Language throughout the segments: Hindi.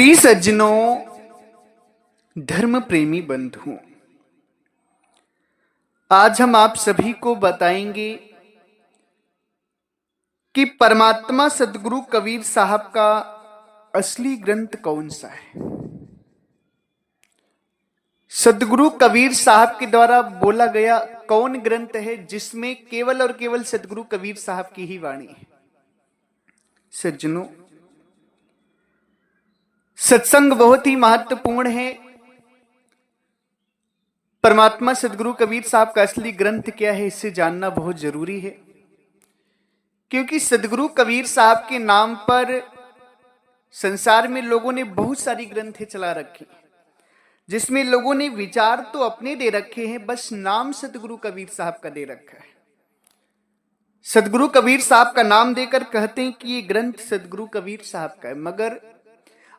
प्रिय सज्जनों, धर्म प्रेमी बंधुओं, आज हम आप सभी को बताएंगे कि परमात्मा सदगुरु कबीर साहब का असली ग्रंथ कौन सा है। सदगुरु कबीर साहब के द्वारा बोला गया कौन ग्रंथ है जिसमें केवल और केवल सदगुरु कबीर साहब की ही वाणी है। सज्जनों, सत्संग बहुत ही महत्वपूर्ण है। परमात्मा सदगुरु कबीर साहब का असली ग्रंथ क्या है, इसे जानना बहुत जरूरी है, क्योंकि सदगुरु कबीर साहब के नाम पर संसार में लोगों ने बहुत सारी ग्रंथें चला रखी, जिसमें लोगों ने विचार तो अपने दे रखे हैं, बस नाम सदगुरु कबीर साहब का दे रखा है। सदगुरु कबीर साहब का नाम देकर कहते हैं कि ये ग्रंथ सदगुरु कबीर साहब का है, मगर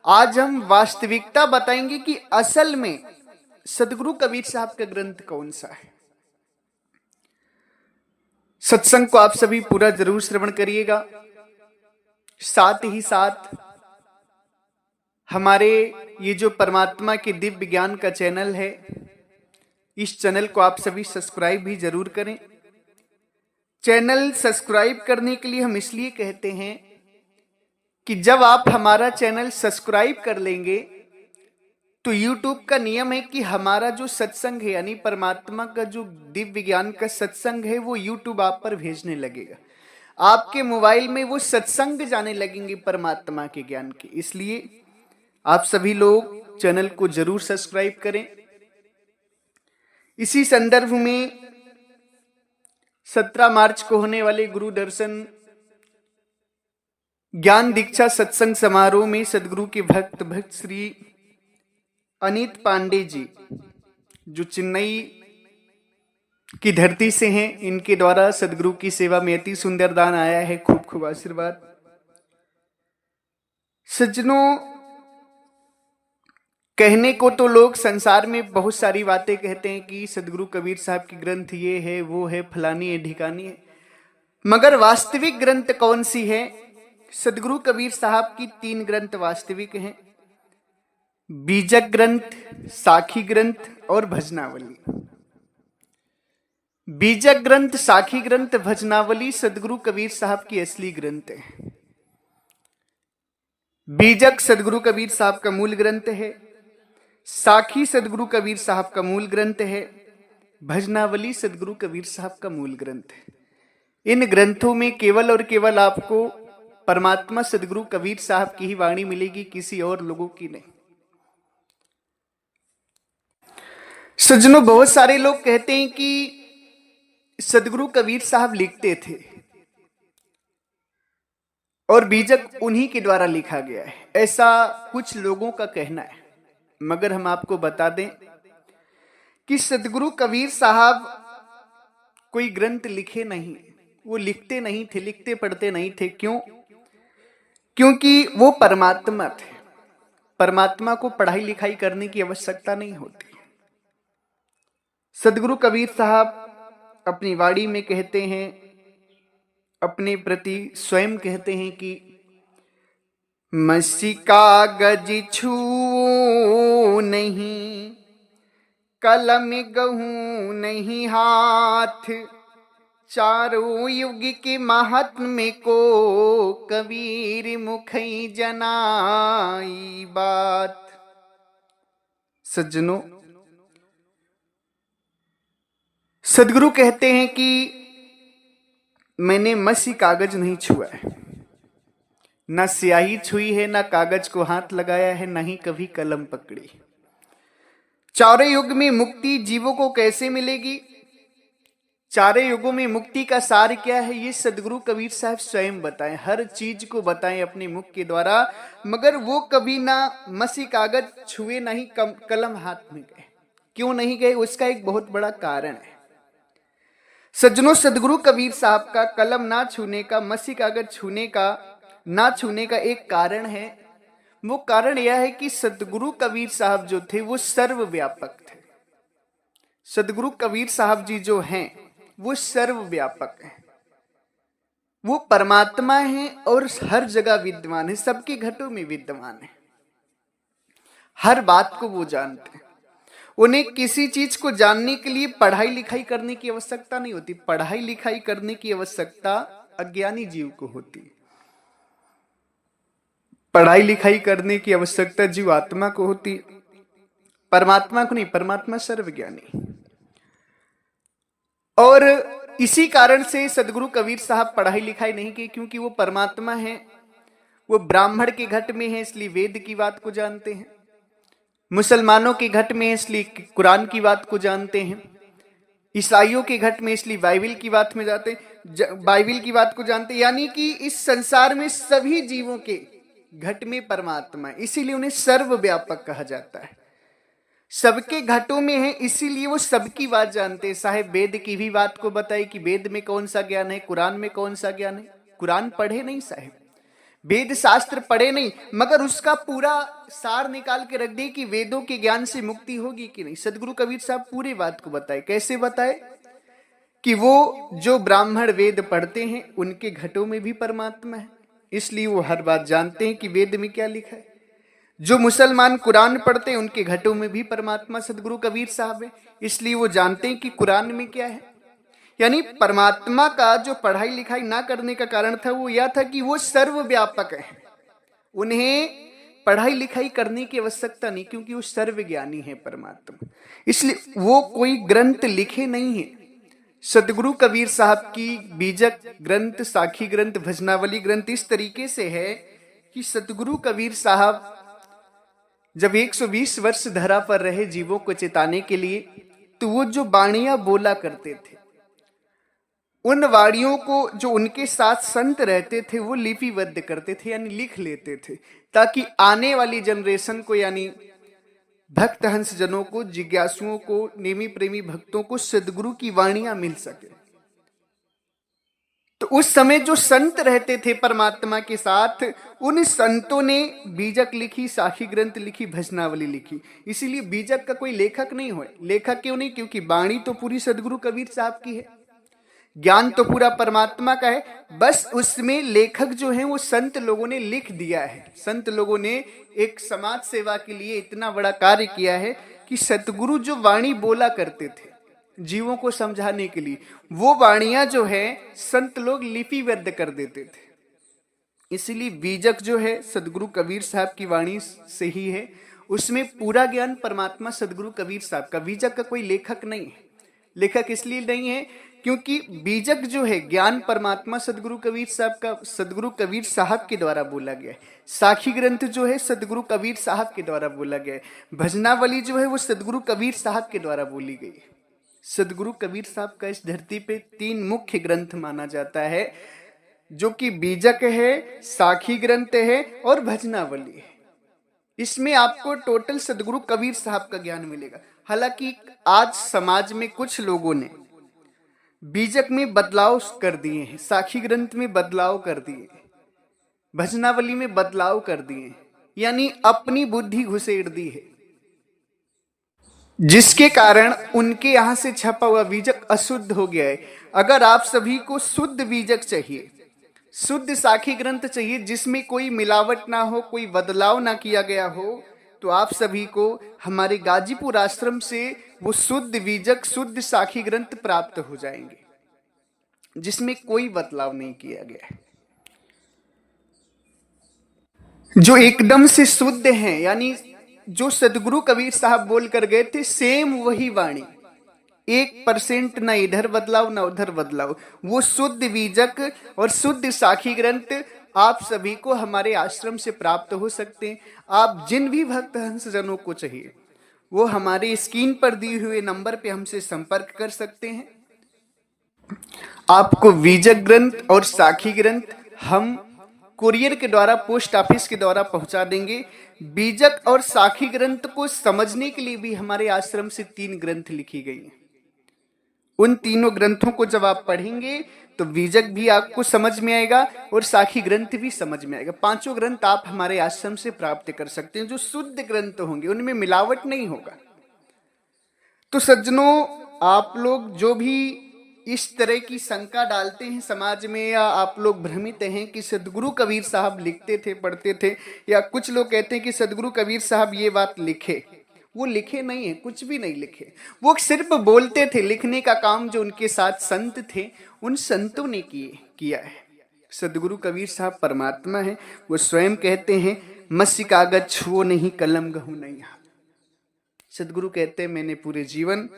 आज हम वास्तविकता बताएंगे कि असल में सदगुरु कबीर साहब का ग्रंथ कौन सा है। सत्संग को आप सभी पूरा जरूर श्रवण करिएगा। साथ ही साथ हमारे ये जो परमात्मा के दिव्य ज्ञान का चैनल है, इस चैनल को आप सभी सब्सक्राइब भी जरूर करें। चैनल सब्सक्राइब करने के लिए हम इसलिए कहते हैं कि जब आप हमारा चैनल सब्सक्राइब कर लेंगे तो YouTube का नियम है कि हमारा जो सत्संग है, यानी परमात्मा का जो दिव्य ज्ञान का सत्संग है, वो YouTube आप पर भेजने लगेगा। आपके मोबाइल में वो सत्संग जाने लगेंगे परमात्मा के ज्ञान के। इसलिए आप सभी लोग चैनल को जरूर सब्सक्राइब करें। इसी संदर्भ में 17 मार्च को होने वाले गुरु दर्शन ज्ञान दीक्षा सत्संग समारोह में सदगुरु के भक्त श्री अनित पांडे जी, जो चेन्नई की धरती से हैं, इनके द्वारा सदगुरु की सेवा में अति सुंदर दान आया है। खूब खूब आशीर्वाद। सज्जनों, कहने को तो लोग संसार में बहुत सारी बातें कहते हैं कि सदगुरु कबीर साहब की ग्रंथ ये है, वो है, फलानी है, ढिकानी है, मगर वास्तविक ग्रंथ कौन सी है? सदगुरु कबीर साहब की 3 ग्रंथ वास्तविक हैं: बीजक ग्रंथ, साखी ग्रंथ और भजनावली। बीजक ग्रंथ, साखी ग्रंथ, भजनावली सदगुरु कबीर साहब की असली ग्रंथ है। बीजक सदगुरु कबीर साहब का मूल ग्रंथ है, साखी सदगुरु कबीर साहब का मूल ग्रंथ है, भजनावली सदगुरु कबीर साहब का मूल ग्रंथ है। इन ग्रंथों में केवल और केवल आपको परमात्मा सदगुरु कबीर साहब की ही वाणी मिलेगी, किसी और लोगों की नहीं। सज्जनों, बहुत सारे लोग कहते हैं कि सदगुरु कबीर साहब लिखते थे और बीजक उन्हीं के द्वारा लिखा गया है, ऐसा कुछ लोगों का कहना है। मगर हम आपको बता दें कि सदगुरु कबीर साहब कोई ग्रंथ लिखे नहीं, वो लिखते नहीं थे, लिखते पढ़ते नहीं थे। क्यों? क्योंकि वो परमात्मा थे। परमात्मा को पढ़ाई लिखाई करने की आवश्यकता नहीं होती। सदगुरु कबीर साहब अपनी वाणी में कहते हैं, अपने प्रति स्वयं कहते हैं कि मसी कागज छू नहीं, कलम गहूं नहीं हाथ, चारों युग के महात्म्य को कबीर मुखई जनाई बात। सज्जनों, सदगुरु कहते हैं कि मैंने मसी कागज नहीं छुआ है, ना स्याही छुई है, ना कागज को हाथ लगाया है, ना ही कभी कलम पकड़ी। चारों युग में मुक्ति जीवों को कैसे मिलेगी, चारों युगों में मुक्ति का सार क्या है, ये सदगुरु कबीर साहब स्वयं बताएं। हर चीज को बताएं अपने मुख के द्वारा, मगर वो कभी ना मसी कागज छुए, ना ही कलम हाथ में गए। क्यों नहीं गए? उसका एक बहुत बड़ा कारण है। सज्जनों, सदगुरु कबीर साहब का कलम ना छूने का, मसी कागज ना छूने का एक कारण है। वो कारण यह है कि सदगुरु कबीर साहब जो थे वो सर्वव्यापक थे। सदगुरु कबीर साहब जी जो हैं वो सर्वव्यापक हैं। वो परमात्मा हैं और हर जगह विद्यमान है, सबके घटों में विद्यमान है। हर बात को वो जानते हैं। उन्हें किसी चीज को जानने के लिए पढ़ाई लिखाई करने की आवश्यकता नहीं होती। पढ़ाई लिखाई करने की आवश्यकता अज्ञानी जीव को होती है। पढ़ाई लिखाई करने की आवश्यकता जीव आत्मा को होती, परमात्मा को नहीं। परमात्मा सर्वज्ञानी। और इसी कारण से सदगुरु कबीर साहब पढ़ाई लिखाई नहीं की, क्योंकि वो परमात्मा है। वो ब्राह्मण के घट में है, इसलिए वेद की बात को जानते हैं। मुसलमानों के घट में है, इसलिए कुरान की बात को जानते हैं। ईसाइयों के घट में, इसलिए बाइबिल की बात में जाते, बाइबिल की बात को जानते। यानी कि इस संसार में सभी जीवों के घट में परमात्मा है, इसीलिए उन्हें सर्वव्यापक कहा जाता है। सबके घटों में है, इसीलिए वो सबकी बात जानते हैं। साहेब वेद की भी बात को बताए कि वेद में कौन सा ज्ञान है, कुरान में कौन सा ज्ञान है। कुरान पढ़े नहीं साहेब, वेद शास्त्र पढ़े नहीं, मगर उसका पूरा सार निकाल के रख दिए कि वेदों के ज्ञान से मुक्ति होगी कि नहीं। सदगुरु कबीर साहब पूरी बात को बताए। कैसे बताए कि वो जो ब्राह्मण वेद पढ़ते हैं उनके घटों में भी परमात्मा है, इसलिए वो हर बात जानते हैं कि वेद में क्या लिखा है। जो मुसलमान कुरान पढ़ते हैं उनके घटों में भी परमात्मा सदगुरु कबीर साहब है, इसलिए वो जानते हैं कि कुरान में क्या है। यानी परमात्मा का जो पढ़ाई लिखाई ना करने का कारण था वो यह था कि वो सर्वव्यापक है। उन्हें पढ़ाई लिखाई करने की आवश्यकता नहीं, क्योंकि वो सर्वज्ञानी है परमात्मा, इसलिए वो कोई ग्रंथ लिखे नहीं है। सदगुरु कबीर साहब की बीजक ग्रंथ, साखी ग्रंथ, भजनावली ग्रंथ इस तरीके से है कि सदगुरु कबीर साहब जब 120 वर्ष धरा पर रहे जीवों को चेताने के लिए, तो वो जो वाणियां बोला करते थे, उन वाणियों को जो उनके साथ संत रहते थे वो लिपिबद्ध करते थे, यानी लिख लेते थे, ताकि आने वाली जनरेशन को, यानी भक्त हंस जनों को, जिज्ञासुओं को, नेमी प्रेमी भक्तों को सदगुरु की वाणियां मिल सके। तो उस समय जो संत रहते थे परमात्मा के साथ, उन संतों ने बीजक लिखी, साखी ग्रंथ लिखी, भजनावली लिखी। इसीलिए बीजक का कोई लेखक नहीं हुए। लेखक क्यों नहीं? क्योंकि वाणी तो पूरी सदगुरु कबीर साहब की है, ज्ञान तो पूरा परमात्मा का है, बस उसमें लेखक जो है वो संत लोगों ने लिख दिया है। संत लोगों ने एक समाज सेवा के लिए इतना बड़ा कार्य किया है कि सतगुरु जो वाणी बोला करते थे जीवों को समझाने के लिए, वो वाणियां जो है संत लोग लिपिबद्ध कर देते थे। इसलिए बीजक जो है सदगुरु कबीर साहब की वाणी से ही है, उसमें पूरा ज्ञान परमात्मा सदगुरु कबीर साहब का। बीजक का कोई लेखक नहीं है। लेखक इसलिए नहीं है क्योंकि बीजक जो है ज्ञान परमात्मा सदगुरु कबीर साहब का, सदगुरु कबीर साहब के द्वारा बोला गया है। साखी ग्रंथ जो है सदगुरु कबीर साहब के द्वारा बोला गया है। भजनावली जो है वो सदगुरु कबीर साहब के द्वारा बोली गई है। सदगुरु कबीर साहब का इस धरती पे 3 मुख्य ग्रंथ माना जाता है, जो कि बीजक है, साखी ग्रंथ है और भजनावली है। इसमें आपको टोटल सदगुरु कबीर साहब का ज्ञान मिलेगा। हालांकि आज समाज में कुछ लोगों ने बीजक में बदलाव कर दिए हैं, साखी ग्रंथ में बदलाव कर दिए, भजनावली में बदलाव कर दिए, यानी अपनी बुद्धि घुसेड़ दी है, जिसके कारण उनके यहां से छपा हुआ बीजक अशुद्ध हो गया है। अगर आप सभी को शुद्ध बीजक चाहिए, शुद्ध साखी ग्रंथ चाहिए जिसमें कोई मिलावट ना हो, कोई बदलाव ना किया गया हो, तो आप सभी को हमारे गाजीपुर आश्रम से वो शुद्ध बीजक, शुद्ध साखी ग्रंथ प्राप्त हो जाएंगे, जिसमें कोई बदलाव नहीं किया गया है, जो एकदम से शुद्ध हैं। यानी जो सदगुरु कबीर साहब बोल कर गए थे सेम वही वाणी, 1% ना इधर बदलाव ना उधर बदलाव। वो शुद्ध बीजक और शुद्ध साखी ग्रंथ आप सभी को हमारे आश्रम से प्राप्त हो सकते हैं। आप जिन भी भक्त हंस जनों को चाहिए वो हमारे स्क्रीन पर दिए हुए नंबर पे हमसे संपर्क कर सकते हैं। आपको बीजक ग्रंथ और साखी ग्रंथ हम कुरियर के द्वारा, पोस्ट ऑफिस के द्वारा पहुंचा देंगे। बीजक और साखी ग्रंथ को समझने के लिए भी हमारे आश्रम से 3 ग्रंथ लिखी गई हैं। उन तीनों ग्रंथों को जब आप पढ़ेंगे तो बीजक भी आपको समझ में आएगा और साखी ग्रंथ भी समझ में आएगा। 5 ग्रंथ आप हमारे आश्रम से प्राप्त कर सकते हैं, जो शुद्ध ग्रंथ होंगे, उनमें मिलावट नहीं होगा। तो सज्जनों, आप लोग जो भी इस तरह की शंका डालते हैं समाज में, या आप लोग भ्रमित हैं कि सदगुरु कबीर साहब लिखते थे, पढ़ते थे, या कुछ लोग कहते हैं कि सदगुरु कबीर साहब ये बात लिखे। वो लिखे नहीं है, कुछ भी नहीं लिखे, वो सिर्फ बोलते थे। लिखने का काम जो उनके साथ संत थे, उन संतों ने किया है। सदगुरु कबीर साहब परमात्मा है। वो स्वयं कहते हैं, मसी कागज छुओ नहीं, कलम गहूं नहीं हाथ। सदगुरु कहते हैं, मैंने पूरे जीवन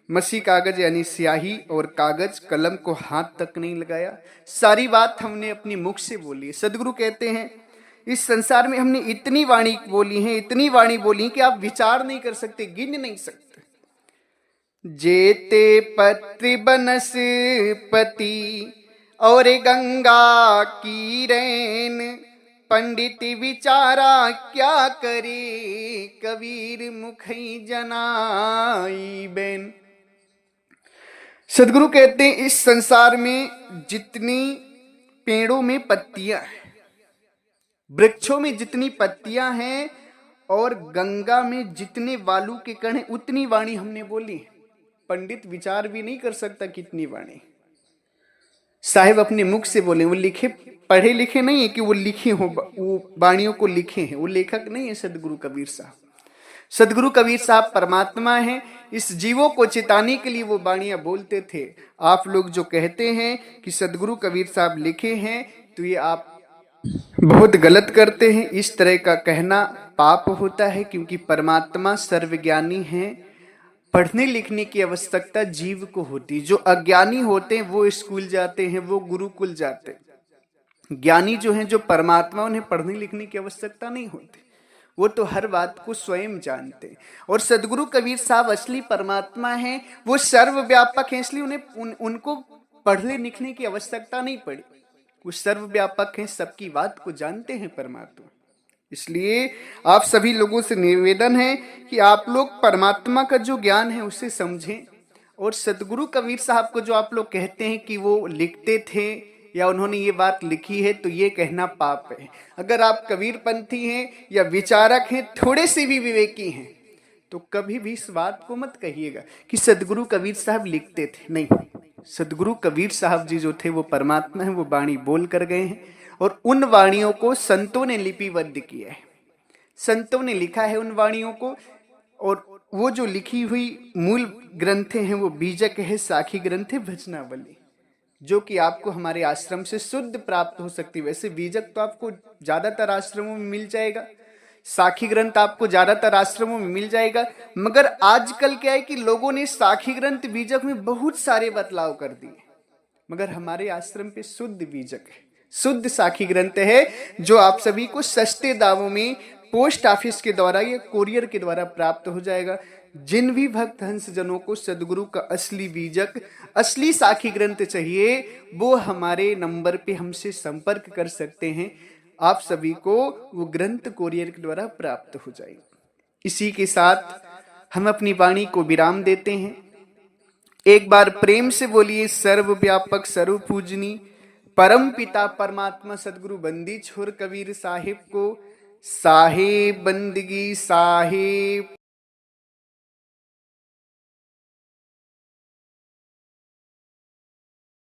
मसी कागज यानी स्याही और कागज कलम को हाथ तक नहीं लगाया। सारी बात हमने अपनी मुख से बोली है। सदगुरु कहते हैं, इस संसार में हमने इतनी वाणी बोली है, इतनी वाणी बोली कि आप विचार नहीं कर सकते, गिन नहीं सकते। जेते पत्र बनस्पति और गंगा की रैन, पंडित विचारा क्या करे, कबीर मुखई जनाई बैन। सदगुरु कहते हैं, इस संसार में जितनी पेड़ों में पत्तियां हैं, वृक्षों में जितनी पत्तियां हैं, और गंगा में जितने बालू के कण हैं, उतनी वाणी हमने बोली। पंडित विचार भी नहीं कर सकता कितनी वाणी साहिब अपने मुख से बोले। वो लिखे पढ़े लिखे नहीं है कि वो लिखे हो, वो वाणियों को लिखे हैं। वो लेखक नहीं है सदगुरु कबीर साहब। सदगुरु कबीर साहब परमात्मा है। इस जीवों को चिताने के लिए वो वाणियां बोलते थे। आप लोग जो कहते हैं कि सदगुरु कबीर साहब लिखे हैं, तो ये आप बहुत गलत करते हैं। इस तरह का कहना पाप होता है, क्योंकि परमात्मा सर्वज्ञानी है। पढ़ने लिखने की आवश्यकता जीव को होती। जो अज्ञानी होते हैं वो स्कूल जाते हैं, वो गुरुकुल जाते हैं। ज्ञानी जो हैं, जो परमात्मा, उन्हें पढ़ने लिखने की आवश्यकता नहीं होती। वो तो हर बात को स्वयं जानते हैं। और सदगुरु कबीर साहब असली परमात्मा हैं। वो सर्वव्यापक हैं, इसलिए उन्हें उनको पढ़ने लिखने की आवश्यकता नहीं पड़ी। वो सर्वव्यापक हैं, सबकी बात को जानते हैं परमात्मा। इसलिए आप सभी लोगों से निवेदन है कि आप लोग परमात्मा का जो ज्ञान है उसे समझें। और सदगुरु कबीर साहब को जो आप लोग कहते हैं कि वो लिखते थे या उन्होंने ये बात लिखी है, तो ये कहना पाप है। अगर आप कबीरपंथी हैं या विचारक हैं, थोड़े से भी विवेकी हैं, तो कभी भी इस बात को मत कहिएगा कि सदगुरु कबीर साहब लिखते थे। नहीं, सदगुरु कबीर साहब जी जो थे वो परमात्मा है। वो वाणी बोल कर गए हैं, और उन वाणियों को संतों ने लिपिबद्ध किया है। संतों ने लिखा है उन वाणियों को। और वो जो लिखी हुई मूल ग्रंथ हैं, वो बीजक है, साखी ग्रंथ है, भजनावली, जो कि आपको हमारे आश्रम से शुद्ध प्राप्त हो सकती है। वैसे बीजक तो आपको ज्यादातर आश्रमों में मिल जाएगा, साखी ग्रंथ आपको ज्यादातर आश्रमों में मिल जाएगा। मगर आजकल क्या है कि लोगों ने साखी ग्रंथ बीजक में बहुत सारे बदलाव कर दिए। मगर हमारे आश्रम पे शुद्ध बीजक है, शुद्ध साखी ग्रंथ है, जो आप सभी को सस्ते दामों में पोस्ट ऑफिस के द्वारा या कोरियर के द्वारा प्राप्त हो जाएगा। जिन भी भक्त हंस जनों को सदगुरु का असली बीजक, असली साखी ग्रंथ चाहिए, वो हमारे नंबर पे हमसे संपर्क कर सकते हैं। आप सभी को वो ग्रंथ कोरियर के द्वारा प्राप्त हो जाएगा। इसी के साथ हम अपनी वाणी को विराम देते हैं। एक बार प्रेम से बोलिए, सर्वव्यापक सर्वपूजनी परम पिता परमात्मा सदगुरु बंदी छोर कबीर साहिब को साहेब बंदगी साहेब।